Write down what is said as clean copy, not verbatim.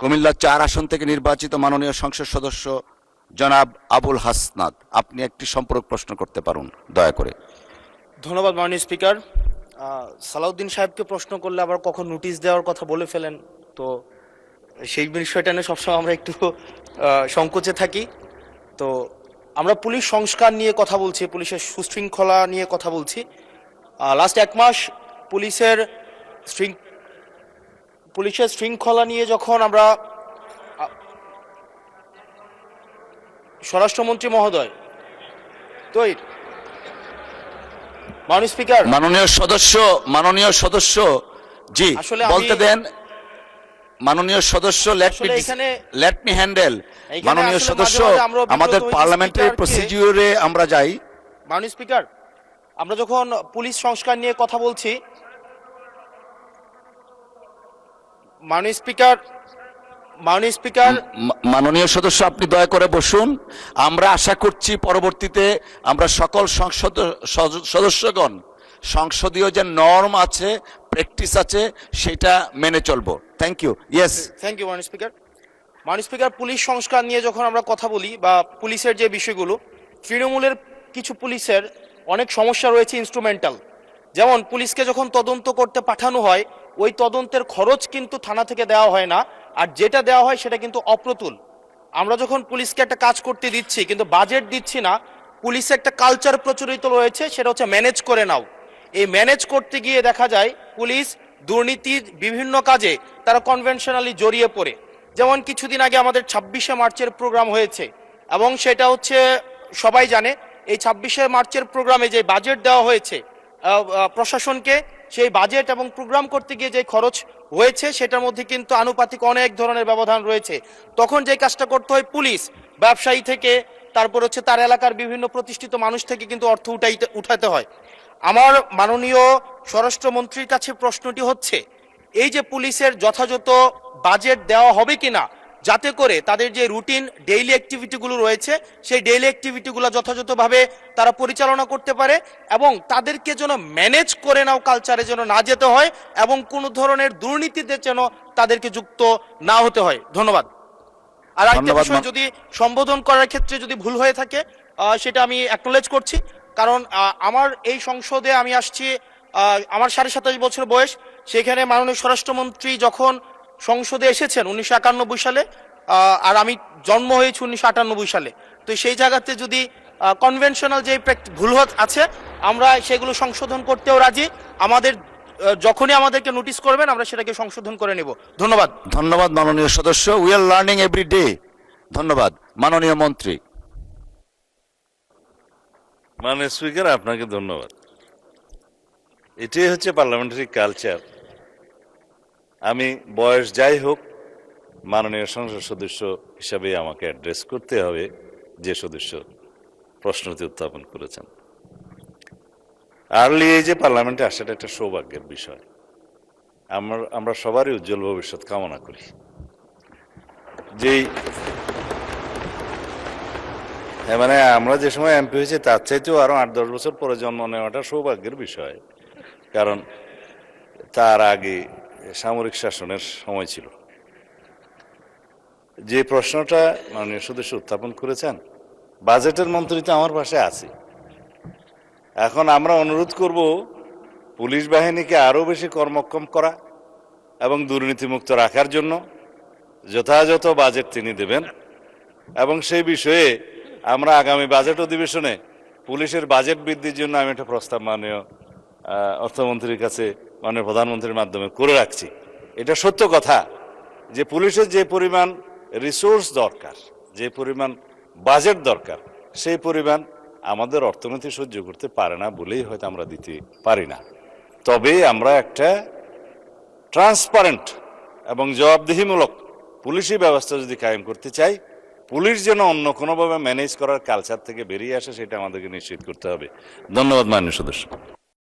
কুমিল্লা ৪ আসন থেকে নির্বাচিত মাননীয় সংসদ সদস্য জনাব আবুল হাসনাত, আপনি একটি সম্পূরক প্রশ্ন করতে পারুন দয়া করে। ধন্যবাদ মাননীয় স্পিকার। সালাউদ্দিন সাহেবকে প্রশ্ন করলে আবার কখন নোটিশ দেওয়ার কথা বলে ফেলেন, তো সেই বিষয়টা নিয়ে সবসময় আমরা একটু সংকোচে থাকি। তো আমরা পুলিশ সংস্কার নিয়ে কথা বলছি, পুলিশের সুশৃঙ্খলা নিয়ে কথা বলছি। লাস্ট 1 মাস পুলিশের শৃঙ্খলা নিয়ে যখন আমরা স্বরাষ্ট্রমন্ত্রী মহোদয় তো মাননীয় স্পিকার, মাননীয় সদস্য জি বলতে দেন। মাননীয় সদস্য লেট মি হ্যান্ডেল। মাননীয় সদস্য, আমাদের পার্লামেন্টারি প্রসিডিউরে আমরা যাই। মাননীয় স্পিকার, আমরা যখন পুলিশ সংস্কার নিয়ে কথা বলছি, মাননীয় স্পিকার মাননীয় সদস্য আপনি দয়া করে বসুন। আমরা আশা করছি পরবর্তীতে আমরা সকল সদস্যগণ সংসদীয় যে নর্ম আছে, প্র্যাকটিস আছে, সেটা মেনে চলবো। Thank you. Yes, thank you মাননীয় স্পিকার। মাননীয় স্পিকার, পুলিশ সংস্কার নিয়ে যখন আমরা কথা বলি বা পুলিশের যে বিষয়গুলো, তৃণমূলের কিছু পুলিশের অনেক সমস্যা রয়েছে ইনস্ট্রুমেন্টাল। যেমন পুলিশকে যখন তদন্ত করতে পাঠানো হয়, ওই তদন্তের খরচ কিন্তু থানা থেকে দেওয়া হয় না, আর যেটা দেওয়া হয় সেটা কিন্তু অপ্রতুল। আমরা যখন পুলিশকে একটা কাজ করতে দিচ্ছি কিন্তু বাজেট দিচ্ছি না, পুলিশে একটা কালচার প্রচলিত রয়েছে, সেটা হচ্ছে ম্যানেজ করে নাও। এই ম্যানেজ করতে গিয়ে দেখা যায় পুলিশ দুর্নীতির বিভিন্ন কাজে তারা কনভেনশনালি জড়িয়ে পড়ে। যেমন কিছুদিন আগে আমাদের 26শে মার্চের প্রোগ্রাম হয়েছে, এবং সেটা হচ্ছে সবাই জানে, এই 26শে মার্চের প্রোগ্রামে যে বাজেট দেওয়া হয়েছে প্রশাসনকে, সেই বাজেট এবং প্রোগ্রাম করতে গিয়ে যে খরচ হয়েছে সেটার মধ্যে কিন্তু আনুপাতিক অনেক ধরনের ব্যবধান রয়েছে। তখন যে কাজটা করতে হয়, পুলিশ ব্যবসায়ী থেকে তারপর হচ্ছে তার এলাকার বিভিন্ন প্রতিষ্ঠিত মানুষ থেকে কিন্তু অর্থ উঠাতে হয়। আমার মাননীয় স্বরাষ্ট্রমন্ত্রীর কাছে প্রশ্নটি হচ্ছে, এই যে পুলিশের যথাযথ বাজেট দেওয়া হবে কিনা, যাতে করে তাদের যে রুটিন ডেইলি অ্যাক্টিভিটিগুলো রয়েছে সেই ডেইলি অ্যাক্টিভিটিগুলো যথাযথভাবে তারা পরিচালনা করতে পারে, এবং তাদেরকে যেন ম্যানেজ করে নাও কালচারে যেন না যেতে হয়, এবং কোনো ধরনের দুর্নীতিতে যেন তাদেরকে যুক্ত না হতে হয়। ধন্যবাদ। আর একটা বিষয়, যদি সম্বোধন করার ক্ষেত্রে যদি ভুল হয়ে থাকে সেটা আমি অ্যাকনোলেজ করছি, কারণ আমার এই সংসদে আমি আসছি, আমার 27.5 বছর বয়স। সেখানে মাননীয় স্বরাষ্ট্রমন্ত্রী যখন সংসদে এসেছেন 1991 সালে, আর আমি জন্ম হয়েছি 1998 সালে। তো সেই জায়গাতে যদি কনভেনশনাল যে ভুল আছে, আমরা সেগুলো সংশোধন করতেও রাজি। আমাদের যখনই আমাদেরকে নোটিশ করবেন আমরা সেটাকে সংশোধন করে নেব। ধন্যবাদ। ধন্যবাদ মাননীয় সদস্য। We are learning every day. ধন্যবাদ। মাননীয় মন্ত্রী। মাননীয় স্পিকার, আপনাকে ধন্যবাদ। এটাই হচ্ছে পার্লামেন্টারি কালচার। আমি বয়স যাই হোক, মাননীয় সংসদ সদস্য হিসাবে আমাকে অ্যাড্রেস করতে হবে যে সদস্য প্রশ্নটি উত্থাপন করেছেন। আর্লি এজে পার্লামেন্টে আসাটা একটা সৌভাগ্যের বিষয়। আমরা সবারই উজ্জ্বল ভবিষ্যৎ কামনা করি। যেই মানে আমরা যে সময় এমপি হয়েছি তার চাইতেও আরো 8-10 বছর পরে জন্ম নেওয়াটা সৌভাগ্যের বিষয়, কারণ তার আগে সামরিক শাসনের সময় ছিল। যে প্রশ্নটা মাননীয় সদস্য উত্থাপন করেছেন, বাজেটের মন্ত্রী তো আমার পাশে আছে। এখন আমরা অনুরোধ করব পুলিশ বাহিনীকে আরো বেশি কর্মক্ষম করা এবং দুর্নীতিমুক্ত রাখার জন্য যথাযথ বাজেট তিনি দেবেন, এবং সেই বিষয়ে আমরা আগামী বাজেট অধিবেশনে পুলিশের বাজেট বৃদ্ধির জন্য আমি একটা প্রস্তাব মাননীয় অর্থমন্ত্রীর কাছে, মাননীয় প্রধানমন্ত্রীর মাধ্যমে করে রাখছি। এটা সত্য কথা যে পুলিশের যে পরিমাণ রিসোর্স দরকার, যে পরিমাণ বাজেট দরকার, সেই পরিমাণ আমাদের অর্থনীতি সহ্য করতে পারে না বলেই হয়তো আমরা দিতে পারি না। তবে আমরা একটা ট্রান্সপারেন্ট এবং জবাবদিহিমূলক পুলিশি ব্যবস্থা যদি কায়েম করতে চাই, পুলিশ যেন অন্য কোনোভাবে ম্যানেজ করার কালচার থেকে বেরিয়ে আসে, সেটা আমাদেরকে নিশ্চিত করতে হবে। ধন্যবাদ মাননীয় সদস্য।